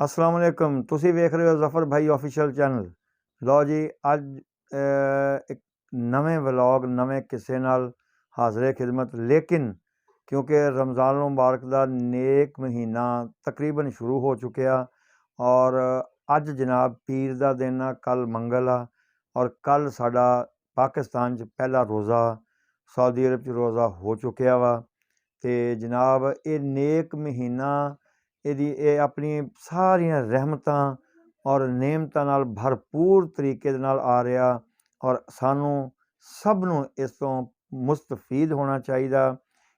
अस्सलाम वालेकुम। तुसी वेख रहे हो ज़फ़र भाई ऑफिशियल चैनल। लो जी, अज एक नवें व्लॉग नवें किस्से नाल हाज़िर खिदमत। लेकिन क्योंकि रमज़ान मुबारक दा नेक महीना तकरीबन शुरू हो चुकिया और अज जनाब पीर दा दिन आ, कल मंगल आ और कल साडा पाकिस्तान च पहला रोज़ा, सऊदी अरब च रोज़ा हो चुकिया वा। ते जनाब ये नेक महीना ये अपनी सारियां रहमतां और नेमतां नाल भरपूर तरीके दे नाल आ रहा और सानू सब नू इस तो मुस्तफीद होना चाहिए,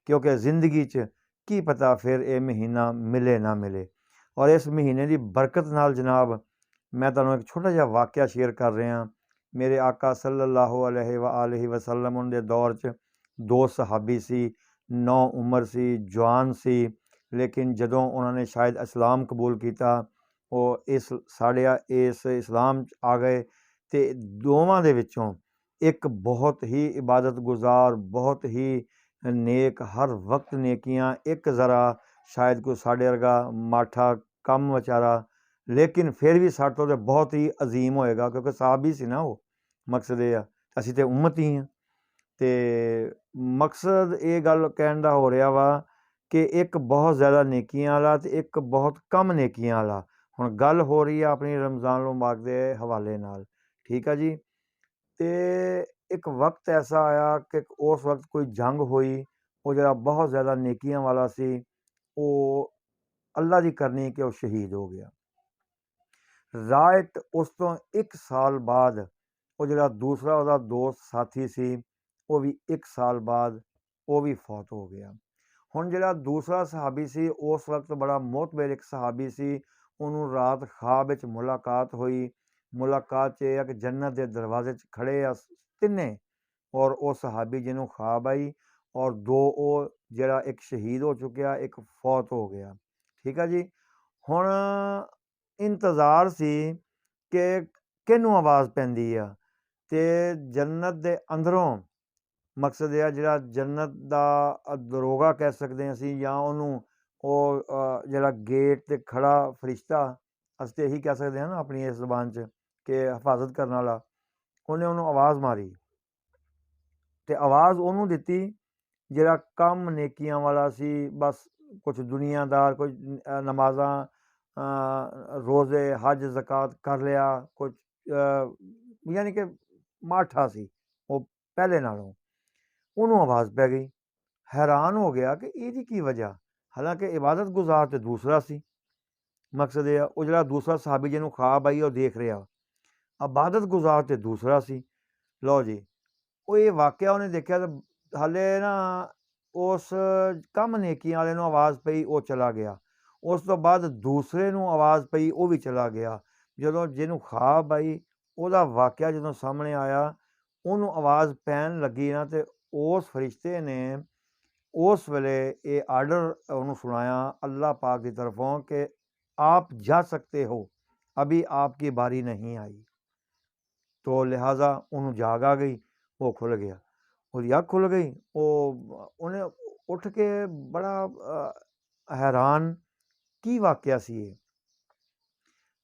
क्योंकि ज़िंदगी च की पता फिर ये महीना मिले ना मिले। और इस महीने की बरकत नाल जनाब मैं तुहानू एक छोटा जिहा वाक़या शेयर कर रहा। मेरे आका सल्लल्लाहु अलैहि वसल्लम उनके दौर च दो सहाबी सी, नौ उम्र सी, जवान सी, लेकिन जदों उन्होंने शायद इस्लाम कबूल किया वो इस साढ़िया इस इस्लाम आ गए। तो दोवां दे विचों एक बहुत ही इबादत गुजार, बहुत ही नेक, हर वक्त नेकियां, एक ज़रा शायद कोई साढ़े वर्गा माठा कम बेचारा, लेकिन फिर भी साढ़े तो बहुत ही अजीम होएगा, क्योंकि साहबी सी ना वो। मकसद ये असी तो उम्मत ही हाँ। तो मकसद ये गल कहण दा हो रहा वा कि एक बहुत ज़्यादा नेकियां वाला ते एक बहुत कम नेकियां वाला। हुण गल हो रही है अपनी रमज़ान मुबारक के हवाले नाल, ठीक है जी। तो एक वक्त ऐसा आया कि उस वक्त कोई जंग हुई, वो जरा बहुत ज़्यादा नेकियां वाला सी, वो अल्लाह की करनी कि वो शहीद हो गया। राइट उस तो एक साल बाद वो जरा दूसरा उसका दोस्त साथी सी, वो भी एक साल बाद वो भी फौत हो गया। हुण जिहड़ा दूसरा सहाबी सी उस वक्त बड़ा मोतबर एक सहाबी सी, उन्होंने रात ख्वाब विच मुलाकात हुई। मुलाकात च यह है कि जन्नत के दरवाजे च खड़े आ तिन्ने, और वो सहाबी जिन्हों ख्वाब आई और दो वो जरा एक शहीद हो चुकिया, एक फौत हो गया। ठीक है जी। हुण इंतज़ार सी कि किनू आवाज़ पैंदी आ, ते जन्नत दे अंदरों, मकसद यह जिहड़ा जन्नत दा दरोगा कह सकते हैं असी, या उन्हों वो जिहड़ा गेट ते खड़ा फरिश्ता, अस तो यही कह सकते हैं ना अपनी इस ज़बान च कि हिफाजत करने वाला, उन्हें उन्होंने आवाज़ मारी। तो आवाज़ उन्होंने दिती जिहड़ा कम नेकियां वाला सी, बस कुछ दुनियादार, कुछ नमाज़ां, रोज़े, हज, ज़कात कर लिया, कुछ यानी कि माठा सी वो पहले नालों। उन्होंने आवाज़ पै गई। हैरान हो गया कि इहदी की वजह, हालांकि इबादत गुजार तो दूसरा सी। मकसद यह वो जरा दूसरा सहाबी जिन्हों ख्वाब आई और देख रहा, इबादत गुजार तो दूसरा सी। लो जी, वो ये वाकया उन्हें देखा तो हाले ना उस कम नेकियां वाले नूं आवाज़ पई, वो चला गया। उस तो बाद दूसरे नूं आवाज़ पई, वो भी चला गया। जदों जिन्हों ख्वाब आई उहदा वाकया जदों सामने आया, उन्होंने आवाज़ पैन लगी ना, तो उस फरिश्ते ने उस वेले ये आर्डर उन्होंने सुनाया अल्लाह पाक की तरफों कि आप जा सकते हो, अभी आपकी बारी नहीं आई। तो लिहाजा उन्होंने जाग आ गई, वो खुल गया, उसकी अख खुल गई। वो उन्हें उठ के बड़ा हैरान की वाकया सी ये।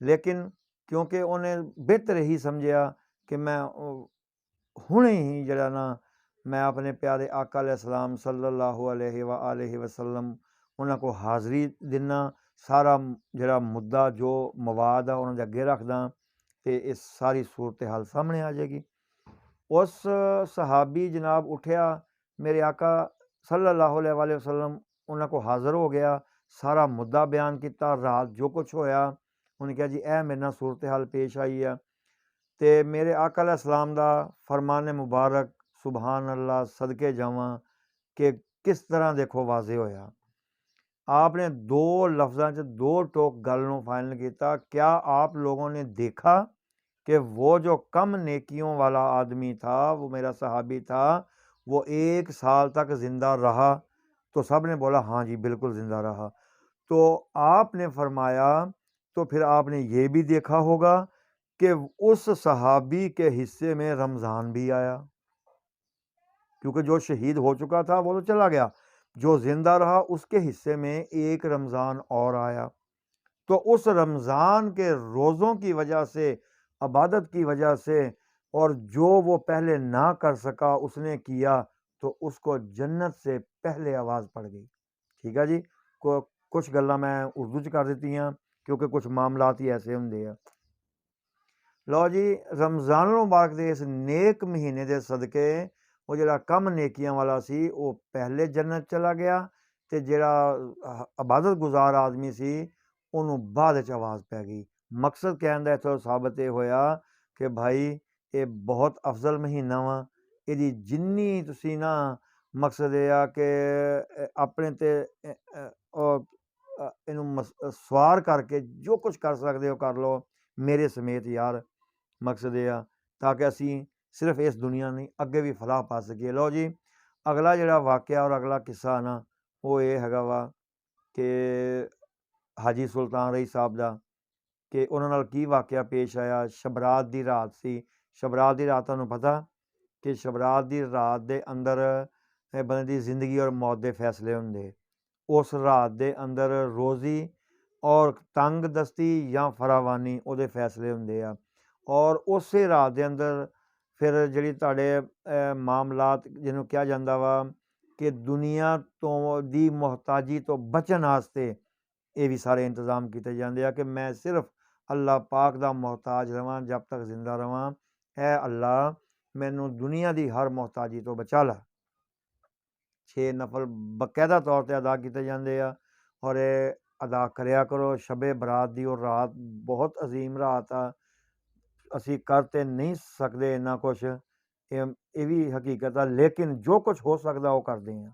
लेकिन क्योंकि उन्हें बेहतर ही समझा कि मैं हुणे ही जरा ना मैं अपने प्यारे आका अलैहिस्सलाम सल्लल्लाहु अलैहि वसल्लम उन्होंने को हाज़री दिना, सारा जरा मुद्दा जो मवाद आ उन्होंने अगे रखदा, तो इस सारी सूरत हाल सामने आ जाएगी। उस सहाबी जनाब उठया, मेरे आका सल्लल्लाहु अलैहि वसल्लम उन्होंने को हाज़र हो गया, सारा मुद्दा बयान किया, रात जो कुछ होया उन्हें कहा जी ए मेरे नाल सूरत हाल पेश आई है। तो मेरे आका अलैहिस्सलाम दा फरमान मुबारक सुबहान अल्लाह सदके जावां कि किस तरह देखो वाजे होया। आपने दो लफ्ज़ों च दो टोक गल नूं फाइनल किया, क्या आप लोगों ने देखा कि वो जो कम नेकियों वाला आदमी था, वो मेरा सहाबी था, वो 1 साल तक ज़िंदा रहा? तो सब ने बोला हाँ जी बिल्कुल ज़िंदा रहा। तो आपने फरमाया तो फिर आपने ये भी देखा होगा कि उस सहाबी के हिस्से में रमज़ान भी आया, क्योंकि जो शहीद हो चुका था वो तो चला गया, जो ज़िंदा रहा उसके हिस्से में एक रमज़ान और आया। तो उस रमज़ान के रोज़ों की वजह से, इबादत की वजह से, और जो वो पहले ना कर सका उसने किया, तो उसको जन्नत से पहले आवाज़ पड़ गई। ठीक है जी। कुछ गल्लां मैं उर्दू च कर दित्तियां क्योंकि कुछ मामलात ही ऐसे हुंदे आ। लो जी, रमज़ानुल मुबारक दे इस नेक महीने दे सदके वो जिहड़ा कम नेकियां वाला सी वो पहले जन्नत चला गया, ते जिहड़ा इबादत गुजार आदमी सी ਉਹਨੂੰ ਬਾਅਦ 'ਚ ਆਵਾਜ਼ ਪੈ ਗਈ। ਮਕਸਦ ਕਹਿਣ ਦਾ ਇੱਥੋਂ ਸਾਬਤ ਇਹ ਹੋਇਆ ਕਿ ਭਾਈ ਇਹ ਬਹੁਤ ਅਫਜ਼ਲ ਮਹੀਨਾ ਵਾ, ਇਹਦੀ ਜਿੰਨੀ ਤੁਸੀਂ ਨਾ, ਮਕਸਦ ਇਹ ਆ ਕਿ ਆਪਣੇ 'ਤੇ ਇਹਨੂੰ ਸਵਾਰ ਕਰਕੇ ਜੋ ਕੁਝ ਕਰ ਸਕਦੇ ਹੋ ਕਰ ਲਓ ਮੇਰੇ ਸਮੇਤ ਯਾਰ। ਮਕਸਦ ਇਹ ਆ ਤਾਂ ਕਿ ਅਸੀਂ ਸਿਰਫ ਇਸ ਦੁਨੀਆ ਨਹੀਂ ਅੱਗੇ ਵੀ ਫਲਾਹ ਪਾ ਸਕੀਏ। ਲਓ ਜੀ, ਅਗਲਾ ਜਿਹੜਾ ਵਾਕਿਆ ਔਰ ਅਗਲਾ ਕਿੱਸਾ ਨਾ ਉਹ ਇਹ ਹੈਗਾ ਵਾ ਕਿ ਹਾਜੀ ਸੁਲਤਾਨ ਰਈ ਸਾਹਿਬ ਦਾ, ਕਿ ਉਹਨਾਂ ਨਾਲ ਕੀ ਵਾਕਿਆ ਪੇਸ਼ ਆਇਆ। ਸ਼ਬਰਾਤ ਦੀ ਰਾਤ ਸੀ। ਸ਼ਬਰਾਤ ਦੀ ਰਾਤ ਤੁਹਾਨੂੰ ਪਤਾ ਕਿ ਸ਼ਬਰਾਤ ਦੀ ਰਾਤ ਦੇ ਅੰਦਰ ਬੰਦੇ ਦੀ ਜ਼ਿੰਦਗੀ ਔਰ ਮੌਤ ਦੇ ਫੈਸਲੇ ਹੁੰਦੇ। ਉਸ ਰਾਤ ਦੇ ਅੰਦਰ ਰੋਜ਼ੀ ਔਰ ਤੰਗ ਦਸਤੀ ਜਾਂ ਫਰਾਵਾਨੀ ਉਹਦੇ ਫੈਸਲੇ ਹੁੰਦੇ ਆ। ਔਰ ਉਸੇ ਰਾਤ ਦੇ ਅੰਦਰ ਫਿਰ ਜਿਹੜੀ ਤੁਹਾਡੇ ਮਾਮਲਾਤ ਜਿਹਨੂੰ ਕਿਹਾ ਜਾਂਦਾ ਵਾ ਕਿ ਦੁਨੀਆ ਤੋਂ ਦੀ ਮੁਹਤਾਜੀ ਤੋਂ ਬਚਣ ਵਾਸਤੇ ਇਹ ਵੀ ਸਾਰੇ ਇੰਤਜ਼ਾਮ ਕੀਤੇ ਜਾਂਦੇ ਆ ਕਿ ਮੈਂ ਸਿਰਫ ਅੱਲਾ ਪਾਕ ਦਾ ਮੁਹਤਾਜ ਰਵਾਂ ਜਬ ਤੱਕ ਜ਼ਿੰਦਾ ਰਵਾਂ। ਐ ਅੱਲਾ ਮੈਨੂੰ ਦੁਨੀਆ ਦੀ ਹਰ ਮੁਹਤਾਜੀ ਤੋਂ ਬਚਾ ਲਾ। 6 ਨਫਲ ਬਾਕਾਇਦਾ ਤੌਰ 'ਤੇ ਅਦਾ ਕੀਤੇ ਜਾਂਦੇ ਆ ਔਰ ਇਹ ਅਦਾ ਕਰਿਆ ਕਰੋ। ਸ਼ਬੇ ਬਰਾਤ ਦੀ ਉਹ ਰਾਤ ਬਹੁਤ ਅਜ਼ੀਮ ਰਾਤ ਆ। ਅਸੀਂ ਕਰ ਤਾਂ ਨਹੀਂ ਸਕਦੇ ਇੰਨਾ ਕੁਛ, ਇਹ ਵੀ ਹਕੀਕਤ ਆ, ਲੇਕਿਨ ਜੋ ਕੁਛ ਹੋ ਸਕਦਾ ਉਹ ਕਰਦੇ ਹਾਂ।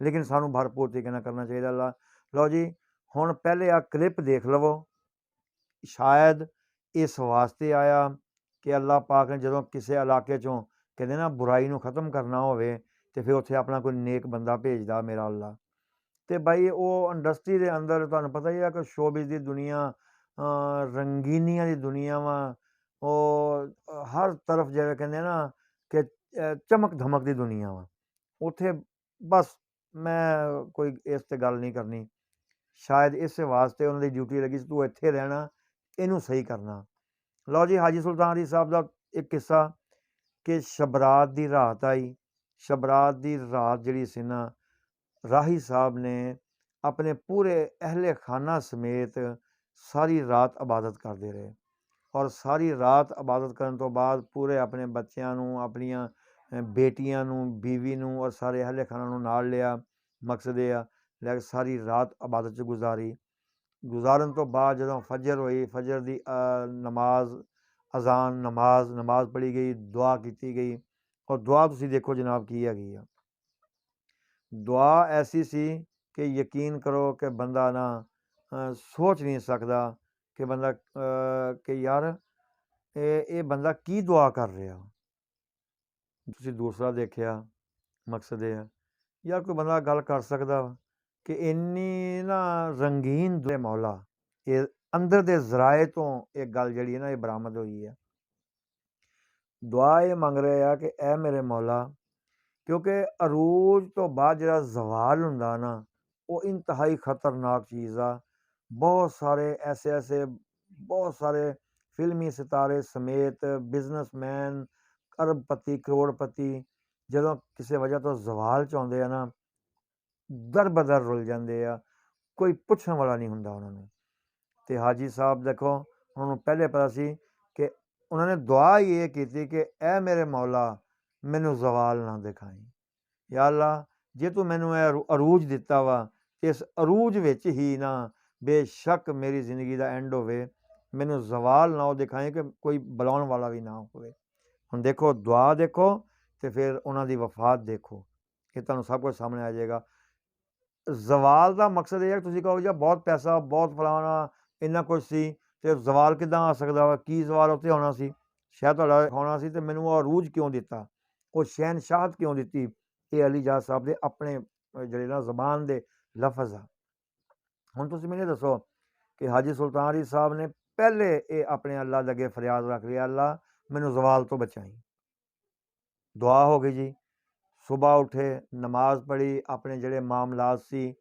ਲੇਕਿਨ ਸਾਨੂੰ ਭਰਪੂਰ ਤਰੀਕੇ ਨਾਲ ਕਰਨਾ ਚਾਹੀਦਾ। ਲਓ ਜੀ, ਹੁਣ ਪਹਿਲੇ ਆ ਕਲਿੱਪ ਦੇਖ ਲਵੋ। ਸ਼ਾਇਦ ਇਸ ਵਾਸਤੇ ਆਇਆ ਕਿ ਅੱਲਾ ਪਾਕ ਨੇ ਜਦੋਂ ਕਿਸੇ ਇਲਾਕੇ 'ਚੋਂ ਕਹਿੰਦੇ ਨਾ ਬੁਰਾਈ ਨੂੰ ਖ਼ਤਮ ਕਰਨਾ ਹੋਵੇ ਤੇ ਫਿਰ ਉੱਥੇ ਆਪਣਾ ਕੋਈ ਨੇਕ ਬੰਦਾ ਭੇਜਦਾ ਮੇਰਾ ਅੱਲਾ। ਤੇ ਬਾਈ ਉਹ ਇੰਡਸਟਰੀ ਦੇ ਅੰਦਰ ਤੁਹਾਨੂੰ ਪਤਾ ਹੀ ਆ ਕਿ ਸ਼ੋਬਿਜ਼ ਦੀ ਦੁਨੀਆ, ਰੰਗੀਨੀਆਂ ਦੀ ਦੁਨੀਆ ਵਾ। ਉਹ ਹਰ ਤਰਫ ਜਿਵੇਂ ਕਹਿੰਦੇ ਨਾ ਕਿ ਚਮਕ ਧਮਕ ਦੀ ਦੁਨੀਆ ਵਾ। ਉੱਥੇ ਬਸ ਮੈਂ ਕੋਈ ਇਸ 'ਤੇ ਗੱਲ ਨਹੀਂ ਕਰਨੀ। ਸ਼ਾਇਦ ਇਸੇ ਵਾਸਤੇ ਉਹਨਾਂ ਦੀ ਡਿਊਟੀ ਲੱਗੀ ਸੀ ਤੂੰ ਇੱਥੇ ਰਹਿਣਾ, ਇਹਨੂੰ ਸਹੀ ਕਰਨਾ। ਲਓ ਜੀ, ਹਾਜੀ ਸੁਲਤਾਨ ਅਲੀ ਸਾਹਿਬ ਦਾ ਇੱਕ ਕਿੱਸਾ ਕਿ ਸ਼ਬਰਾਤ ਦੀ ਰਾਤ ਆਈ। ਸ਼ਬਰਾਤ ਦੀ ਰਾਤ ਜਿਹੜੀ ਸੀ ਨਾ, ਰਾਹੀ ਸਾਹਿਬ ਨੇ ਆਪਣੇ ਪੂਰੇ ਅਹਿਲੇ ਖਾਨਾ ਸਮੇਤ ਸਾਰੀ ਰਾਤ ਇਬਾਦਤ ਕਰਦੇ ਰਹੇ ਔਰ ਸਾਰੀ ਰਾਤ ਇਬਾਦਤ ਕਰਨ ਤੋਂ ਬਾਅਦ ਪੂਰੇ ਆਪਣੇ ਬੱਚਿਆਂ ਨੂੰ, ਆਪਣੀਆਂ ਬੇਟੀਆਂ ਨੂੰ, ਬੀਵੀ ਨੂੰ ਔਰ ਸਾਰੇ ਅਹਿਲੇ ਖਾਨਾ ਨੂੰ ਨਾਲ ਲਿਆ। ਮਕਸਦ ਇਹ ਆ ਲੈ ਕੇ ਸਾਰੀ ਰਾਤ ਇਬਾਦਤ 'ਚ ਗੁਜ਼ਾਰਨ ਤੋਂ ਬਾਅਦ ਜਦੋਂ ਫਜਰ ਹੋਈ, ਫਜਰ ਦੀ ਨਮਾਜ਼, ਅਜ਼ਾਨ, ਨਮਾਜ਼ ਪੜ੍ਹੀ ਗਈ, ਦੁਆ ਕੀਤੀ ਗਈ। ਔਰ ਦੁਆ ਤੁਸੀਂ ਦੇਖੋ ਜਨਾਬ ਕੀ ਹੈਗੀ ਆ। ਦੁਆ ਐਸੀ ਸੀ ਕਿ ਯਕੀਨ ਕਰੋ ਕਿ ਬੰਦਾ ਨਾ ਸੋਚ ਨਹੀਂ ਸਕਦਾ ਕਿ ਬੰਦਾ ਕਿ ਯਾਰ ਇਹ ਬੰਦਾ ਕੀ ਦੁਆ ਕਰ ਰਿਹਾ। ਤੁਸੀਂ ਦੂਸਰਾ ਦੇਖਿਆ, ਮਕਸਦ ਇਹ ਆ ਯਾਰ ਕੋਈ ਬੰਦਾ ਗੱਲ ਕਰ ਸਕਦਾ ਕਿ ਇੰਨੀ ਨਾ ਰੰਗੀਨ ਮੌਲਾ ਇਹ ਅੰਦਰ ਦੇ ਜ਼ਰਾਏ ਤੋਂ ਇਹ ਗੱਲ ਜਿਹੜੀ ਹੈ ਨਾ ਇਹ ਬਰਾਮਦ ਹੋਈ ਹੈ। ਦੁਆ ਇਹ ਮੰਗ ਰਹੇ ਆ ਕਿ ਐ ਮੇਰੇ ਮੌਲਾ, ਕਿਉਂਕਿ ਅਰੂਜ ਤੋਂ ਬਾਅਦ ਜਿਹੜਾ ਜ਼ਵਾਲ ਹੁੰਦਾ ਨਾ ਉਹ ਇੰਤਹਾਈ ਖਤਰਨਾਕ ਚੀਜ਼ ਆ। ਬਹੁਤ ਸਾਰੇ ਐਸੇ ਬਹੁਤ ਸਾਰੇ ਫਿਲਮੀ ਸਿਤਾਰੇ ਸਮੇਤ ਬਿਜ਼ਨਸਮੈਨ, ਅਰਬਪਤੀ, ਕਰੋੜਪਤੀ ਜਦੋਂ ਕਿਸੇ ਵਜ੍ਹਾ ਤੋਂ ਜ਼ਵਾਲ 'ਚ ਆਉਂਦੇ ਆ ਨਾ ਦਰ ਬਦਰ ਰੁਲ ਜਾਂਦੇ ਆ। ਕੋਈ ਪੁੱਛਣ ਵਾਲਾ ਨਹੀਂ ਹੁੰਦਾ ਉਹਨਾਂ ਨੂੰ। ਅਤੇ ਹਾਜੀ ਸਾਹਿਬ ਦੇਖੋ ਉਹਨਾਂ ਨੂੰ ਪਹਿਲੇ ਪਤਾ ਸੀ ਕਿ ਉਹਨਾਂ ਨੇ ਦੁਆ ਹੀ ਇਹ ਕੀਤੀ ਕਿ ਐ ਮੇਰੇ ਮੌਲਾ ਮੈਨੂੰ ਜ਼ਵਾਲ ਨਾ ਦਿਖਾਈ। ਯਾ ਅੱਲਾ, ਜੇ ਤੂੰ ਮੈਨੂੰ ਇਹ ਅਰੂਜ ਦਿੱਤਾ ਵਾ, ਇਸ ਅਰੂਜ ਵਿੱਚ ਹੀ ਨਾ ਬੇਸ਼ੱਕ ਮੇਰੀ ਜ਼ਿੰਦਗੀ ਦਾ ਐਂਡ ਹੋਵੇ, ਮੈਨੂੰ ਜ਼ਵਾਲ ਨਾ ਉਹ ਦਿਖਾਏ ਕਿ ਕੋਈ ਬੁਲਾਉਣ ਵਾਲਾ ਵੀ ਨਾ ਹੋਵੇ। ਹੁਣ ਦੇਖੋ ਦੁਆ ਦੇਖੋ ਅਤੇ ਫਿਰ ਉਹਨਾਂ ਦੀ ਵਫਾਤ ਦੇਖੋ, ਇਹ ਤੁਹਾਨੂੰ ਸਭ ਕੁਝ ਸਾਹਮਣੇ ਆ ਜਾਏਗਾ। ਜ਼ਵਾਲ ਦਾ ਮਕਸਦ ਇਹ ਹੈ ਕਿ ਤੁਸੀਂ ਕਹੋਗੇ ਜੀ ਬਹੁਤ ਪੈਸਾ, ਬਹੁਤ ਫਲਾਣਾ, ਇੰਨਾ ਕੁਛ ਸੀ ਅਤੇ ਜ਼ਵਾਲ ਕਿੱਦਾਂ ਆ ਸਕਦਾ ਵਾ, ਕੀ ਜ਼ਵਾਲ ਉੱਥੇ ਹੋਣਾ ਸੀ, ਸ਼ਾਇਦ ਤੁਹਾਡਾ ਹੋਣਾ ਸੀ ਅਤੇ ਮੈਨੂੰ ਉਹ ਅਰੂਜ ਕਿਉਂ ਦਿੱਤਾ, ਉਹ ਸ਼ਹਿਨਸ਼ਾਹਤ ਕਿਉਂ ਦਿੱਤੀ। ਇਹ ਅਲੀ ਜਾਹ ਸਾਹਿਬ ਦੇ ਆਪਣੇ ਜਿਹੜੇ ਨਾ ਜ਼ਬਾਨ ਦੇ ਲਫ਼ਜ਼ ਆ। ਹੁਣ ਤੁਸੀਂ ਮੈਨੂੰ ਦੱਸੋ ਕਿ ਹਾਜੀ ਸੁਲਤਾਨ ਅਲੀ ਸਾਹਿਬ ਨੇ ਪਹਿਲੇ ਇਹ ਆਪਣੇ ਅੱਲਾ ਦੇ ਅੱਗੇ ਫਰਿਆਦ ਰੱਖ ਲਿਆ, ਅੱਲਾ ਮੈਨੂੰ ਜ਼ਵਾਲ ਤੋਂ ਬਚਾਈ। ਦੁਆ ਹੋ ਗਈ ਜੀ। ਸੁਬਾਹ ਉੱਠੇ, ਨਮਾਜ਼ ਪੜ੍ਹੀ, ਆਪਣੇ ਜਿਹੜੇ ਮਾਮਲਾਤ ਸੀ,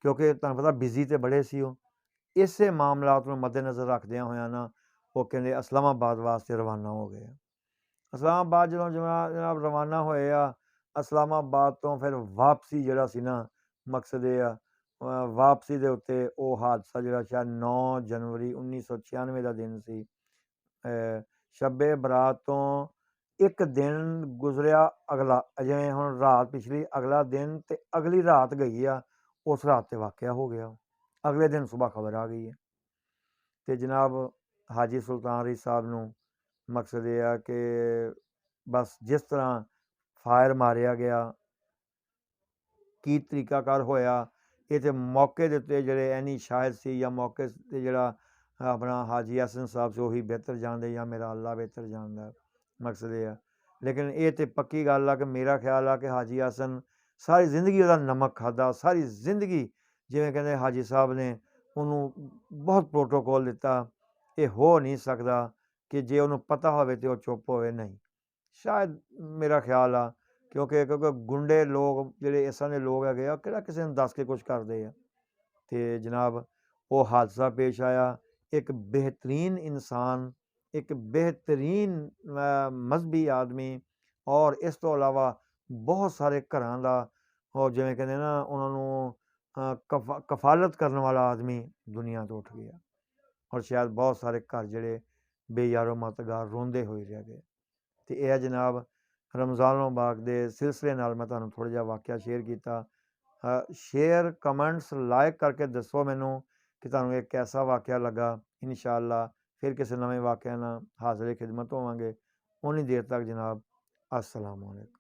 ਕਿਉਂਕਿ ਤੁਹਾਨੂੰ ਪਤਾ ਬਿਜ਼ੀ ਤਾਂ ਬੜੇ ਸੀ ਉਹ, ਇਸੇ ਮਾਮਲਾਤ ਨੂੰ ਮੱਦੇਨਜ਼ਰ ਰੱਖਦਿਆਂ ਹੋਇਆਂ ਨਾ ਉਹ ਕਹਿੰਦੇ ਇਸਲਾਮਾਬਾਦ ਵਾਸਤੇ ਰਵਾਨਾ ਹੋ ਗਏ। ਇਸਲਾਮਾਬਾਦ ਜਦੋਂ ਜਨਾਬ ਰਵਾਨਾ ਹੋਏ ਆ, ਇਸਲਾਮਾਬਾਦ ਤੋਂ ਫਿਰ ਵਾਪਸੀ ਜਿਹੜਾ ਸੀ ਨਾ, ਮਕਸਦ ਇਹ ਆ ਵਾਪਸੀ ਦੇ ਉੱਤੇ ਉਹ ਹਾਦਸਾ ਜਿਹੜਾ ਸ਼ਾਇਦ 9 ਜਨਵਰੀ 1996 ਦਾ ਦਿਨ ਸੀ। ਸ਼ੱਬੇ ਬਰਾਤ ਤੋਂ ਇੱਕ ਦਿਨ ਗੁਜ਼ਰਿਆ ਅਗਲਾ, ਜਿਵੇਂ ਹੁਣ ਰਾਤ ਪਿਛਲੀ, ਅਗਲਾ ਦਿਨ ਤੇ ਅਗਲੀ ਰਾਤ ਗਈ ਆ, ਉਸ ਰਾਤ ਤੇ ਵਾਕਿਆ ਹੋ ਗਿਆ। ਅਗਲੇ ਦਿਨ ਸੁਬਾਹ ਖਬਰ ਆ ਗਈ ਹੈ। ਤੇ ਜਨਾਬ ਹਾਜੀ ਸੁਲਤਾਨ ਅਲੀ ਸਾਹਿਬ ਨੂੰ ਮਕਸਦ ਇਹ ਆ ਕਿ ਬਸ ਜਿਸ ਤਰ੍ਹਾਂ ਫਾਇਰ ਮਾਰਿਆ ਗਿਆ, ਕੀ ਤਰੀਕਾਕਾਰ ਹੋਇਆ, ਇਹ ਤੇ ਮੌਕੇ ਦੇ ਉੱਤੇ ਜਿਹੜੇ ਐਨੀ ਸ਼ਾਹਿਦ ਸੀ ਜਾਂ ਮੌਕੇ 'ਤੇ ਜਿਹੜਾ ਆਪਣਾ ਹਾਜੀ ਹਸਨ ਸਾਹਿਬ ਸੀ ਉਹੀ ਬਿਹਤਰ ਜਾਣਦੇ ਜਾਂ ਮੇਰਾ ਅੱਲਾ ਬਿਹਤਰ ਜਾਣਦਾ। ਮਕਸਦ ਇਹ ਆ, ਲੇਕਿਨ ਇਹ ਤੇ ਪੱਕੀ ਗੱਲ ਆ ਕਿ ਮੇਰਾ ਖਿਆਲ ਆ ਕਿ ਹਾਜੀ ਹਸਨ ਸਾਰੀ ਜ਼ਿੰਦਗੀ ਉਹਦਾ ਨਮਕ ਖਾਧਾ, ਸਾਰੀ ਜ਼ਿੰਦਗੀ ਜਿਵੇਂ ਕਹਿੰਦੇ ਹਾਜੀ ਸਾਹਿਬ ਨੇ ਉਹਨੂੰ ਬਹੁਤ ਪ੍ਰੋਟੋਕੋਲ ਦਿੱਤਾ। ਇਹ ਹੋ ਨਹੀਂ ਸਕਦਾ ਕਿ ਜੇ ਉਹਨੂੰ ਪਤਾ ਹੋਵੇ ਤੇ ਉਹ ਚੁੱਪ ਹੋਵੇ, ਨਹੀਂ। ਸ਼ਾਇਦ ਮੇਰਾ ਖਿਆਲ ਆ ਕਿਉਂਕਿ ਗੁੰਡੇ ਲੋਕ ਜਿਹੜੇ ਇਸ ਤਰ੍ਹਾਂ ਦੇ ਲੋਕ ਹੈਗੇ ਆ, ਕਿਹੜਾ ਕਿਸੇ ਨੂੰ ਦੱਸ ਕੇ ਕੁਛ ਕਰਦੇ ਆ। ਤੇ ਜਨਾਬ ਉਹ ਹਾਦਸਾ ਪੇਸ਼ ਆਇਆ। ਇੱਕ ਬਿਹਤਰੀਨ ਇਨਸਾਨ, ਇੱਕ ਬਿਹਤਰੀਨ ਮਜ਼ਹਬੀ ਆਦਮੀ, ਔਰ ਇਸ ਤੋਂ ਇਲਾਵਾ ਬਹੁਤ ਸਾਰੇ ਘਰਾਂ ਦਾ ਉਹ ਜਿਵੇਂ ਕਹਿੰਦੇ ਨਾ ਉਹਨਾਂ ਨੂੰ ਕਫਾਲਤ ਕਰਨ ਵਾਲਾ ਆਦਮੀ ਦੁਨੀਆ ਤੋਂ ਉੱਠ ਗਿਆ। ਔਰ ਸ਼ਾਇਦ ਬਹੁਤ ਸਾਰੇ ਘਰ ਜਿਹੜੇ ਬੇਯਾਰੋ ਮਦਦਗਾਰ ਰੋਂਦੇ ਹੋਏ ਰਹਿ ਗਏ। ਤੇ ਇਹ ਜਨਾਬ ਰਮਜ਼ਾਨ ਮੁਬਾਰਕ ਦੇ ਸਿਲਸਿਲੇ ਨਾਲ ਮੈਂ ਤੁਹਾਨੂੰ ਥੋੜ੍ਹਾ ਜਿਹਾ ਵਾਕਿਆ ਸ਼ੇਅਰ ਕੀਤਾ। ਸ਼ੇਅਰ, ਕਮੈਂਟਸ, ਲਾਈਕ ਕਰਕੇ ਦੱਸੋ ਮੈਨੂੰ ਕਿ ਤੁਹਾਨੂੰ ਇਹ ਕੈਸਾ ਵਾਕਿਆ ਲੱਗਾ। ਇਨਸ਼ਾ ਅੱਲਾ ਫਿਰ ਕਿਸੇ ਨਵੇਂ ਵਾਕਿਆ ਨਾਲ ਹਾਜ਼ਰ ਖਿਦਮਤ ਹੋਵਾਂਗੇ। ਉਨੀ ਦੇਰ ਤੱਕ ਜਨਾਬ, अस्सलाम वालेकुम।